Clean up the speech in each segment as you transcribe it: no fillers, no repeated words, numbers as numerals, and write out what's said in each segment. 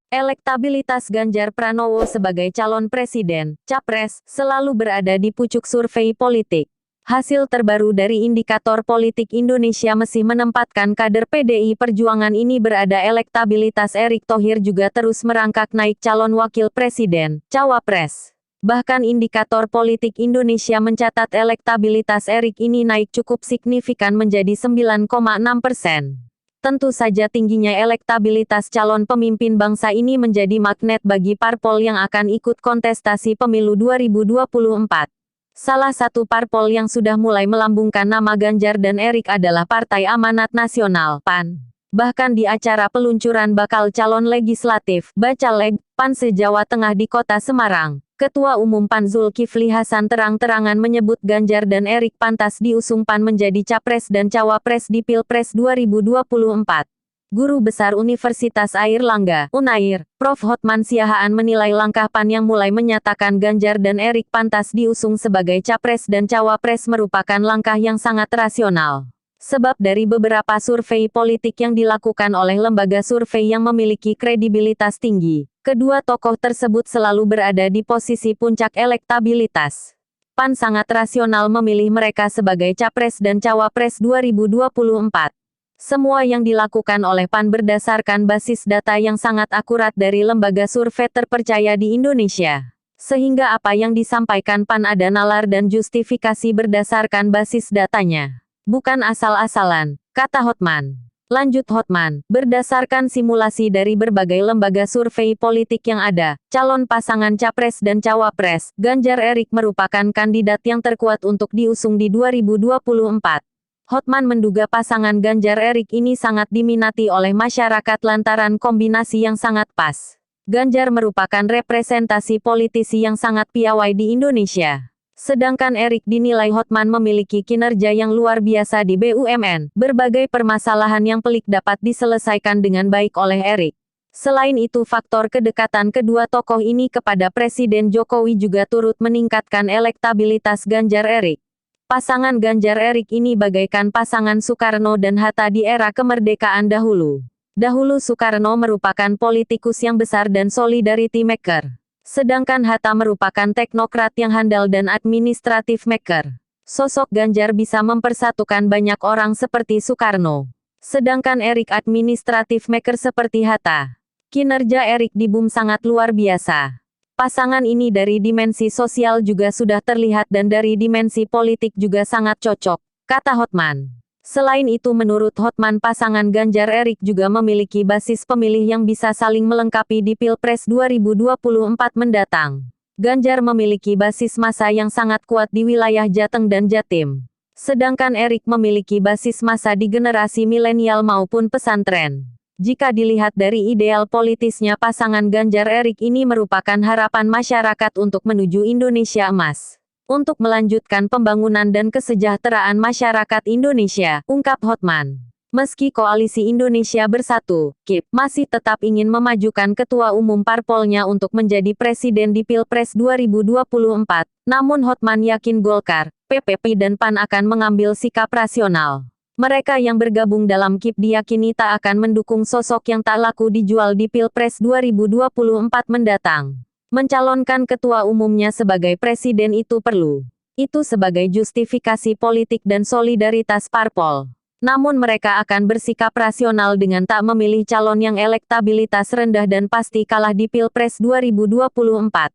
Elektabilitas Ganjar Pranowo sebagai calon presiden, capres, selalu berada di pucuk survei politik. Hasil terbaru dari Indikator Politik Indonesia masih menempatkan kader PDI Perjuangan ini berada. Elektabilitas Erick Thohir juga terus merangkak naik calon wakil presiden, cawapres. Bahkan Indikator Politik Indonesia mencatat elektabilitas Erick ini naik cukup signifikan menjadi 9,6%. Tentu saja tingginya elektabilitas calon pemimpin bangsa ini menjadi magnet bagi parpol yang akan ikut kontestasi pemilu 2024. Salah satu parpol yang sudah mulai melambungkan nama Ganjar dan Erick adalah Partai Amanat Nasional, PAN. Bahkan di acara peluncuran bakal calon legislatif, Bacaleg, PAN se-Jawa Tengah di Kota Semarang, Ketua Umum PAN Zulkifli Hasan terang-terangan menyebut Ganjar dan Erick pantas diusung PAN menjadi capres dan cawapres di Pilpres 2024. Guru Besar Universitas Airlangga, Unair, Prof. Hotman Siahaan menilai langkah PAN yang mulai menyatakan Ganjar dan Erick pantas diusung sebagai capres dan cawapres merupakan langkah yang sangat rasional. Sebab dari beberapa survei politik yang dilakukan oleh lembaga survei yang memiliki kredibilitas tinggi, kedua tokoh tersebut selalu berada di posisi puncak elektabilitas. PAN sangat rasional memilih mereka sebagai capres dan cawapres 2024. Semua yang dilakukan oleh PAN berdasarkan basis data yang sangat akurat dari lembaga survei terpercaya di Indonesia. Sehingga apa yang disampaikan PAN ada nalar dan justifikasi berdasarkan basis datanya. Bukan asal-asalan, kata Hotman. Lanjut Hotman, berdasarkan simulasi dari berbagai lembaga survei politik yang ada, calon pasangan capres dan cawapres, Ganjar Erick merupakan kandidat yang terkuat untuk diusung di 2024. Hotman menduga pasangan Ganjar Erick ini sangat diminati oleh masyarakat lantaran kombinasi yang sangat pas. Ganjar merupakan representasi politisi yang sangat piawai di Indonesia. Sedangkan Erick dinilai Hotman memiliki kinerja yang luar biasa di BUMN. Berbagai permasalahan yang pelik dapat diselesaikan dengan baik oleh Erick. Selain itu faktor kedekatan kedua tokoh ini kepada Presiden Jokowi juga turut meningkatkan elektabilitas Ganjar Erick. Pasangan Ganjar Erick ini bagaikan pasangan Soekarno dan Hatta di era kemerdekaan dahulu. Dahulu Soekarno merupakan politikus yang besar dan solidarity maker. Sedangkan Hatta merupakan teknokrat yang handal dan administratif maker. Sosok Ganjar bisa mempersatukan banyak orang seperti Soekarno. Sedangkan Erick administratif maker seperti Hatta. Kinerja Erick di BUM sangat luar biasa. Pasangan ini dari dimensi sosial juga sudah terlihat dan dari dimensi politik juga sangat cocok, kata Hotman. Selain itu menurut Hotman pasangan Ganjar Erick juga memiliki basis pemilih yang bisa saling melengkapi di Pilpres 2024 mendatang. Ganjar memiliki basis massa yang sangat kuat di wilayah Jateng dan Jatim. Sedangkan Erick memiliki basis massa di generasi milenial maupun pesantren. Jika dilihat dari ideal politisnya pasangan Ganjar Erick ini merupakan harapan masyarakat untuk menuju Indonesia emas. Untuk melanjutkan pembangunan dan kesejahteraan masyarakat Indonesia, ungkap Hotman. Meski Koalisi Indonesia Bersatu, KIP, masih tetap ingin memajukan ketua umum parpolnya untuk menjadi presiden di Pilpres 2024, namun Hotman yakin Golkar, PPP dan PAN akan mengambil sikap rasional. Mereka yang bergabung dalam KIP diyakini tak akan mendukung sosok yang tak laku dijual di Pilpres 2024 mendatang. Mencalonkan ketua umumnya sebagai presiden itu perlu. Itu sebagai justifikasi politik dan solidaritas parpol. Namun mereka akan bersikap rasional dengan tak memilih calon yang elektabilitas rendah dan pasti kalah di Pilpres 2024.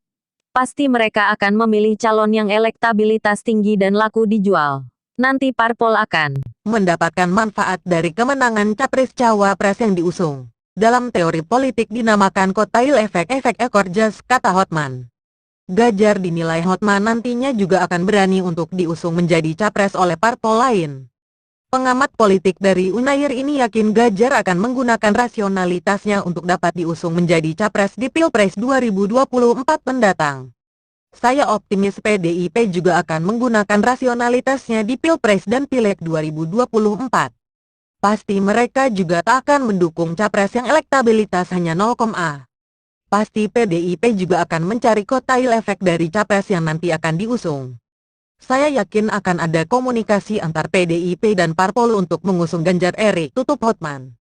Pasti mereka akan memilih calon yang elektabilitas tinggi dan laku dijual. Nanti parpol akan mendapatkan manfaat dari kemenangan capres-cawapres yang diusung. Dalam teori politik dinamakan kotail efek ekor jas, kata Hotman. Ganjar dinilai Hotman nantinya juga akan berani untuk diusung menjadi capres oleh parpol lain. Pengamat politik dari Unair ini yakin Ganjar akan menggunakan rasionalitasnya untuk dapat diusung menjadi capres di Pilpres 2024 mendatang. Saya optimis PDIP juga akan menggunakan rasionalitasnya di Pilpres dan Pileg 2024. Pasti mereka juga tak akan mendukung capres yang elektabilitas hanya 0,a. pasti PDIP juga akan mencari kotail efek dari capres yang nanti akan diusung. Saya yakin akan ada komunikasi antar PDIP dan parpol untuk mengusung Ganjar, Erik, tutup Hotman.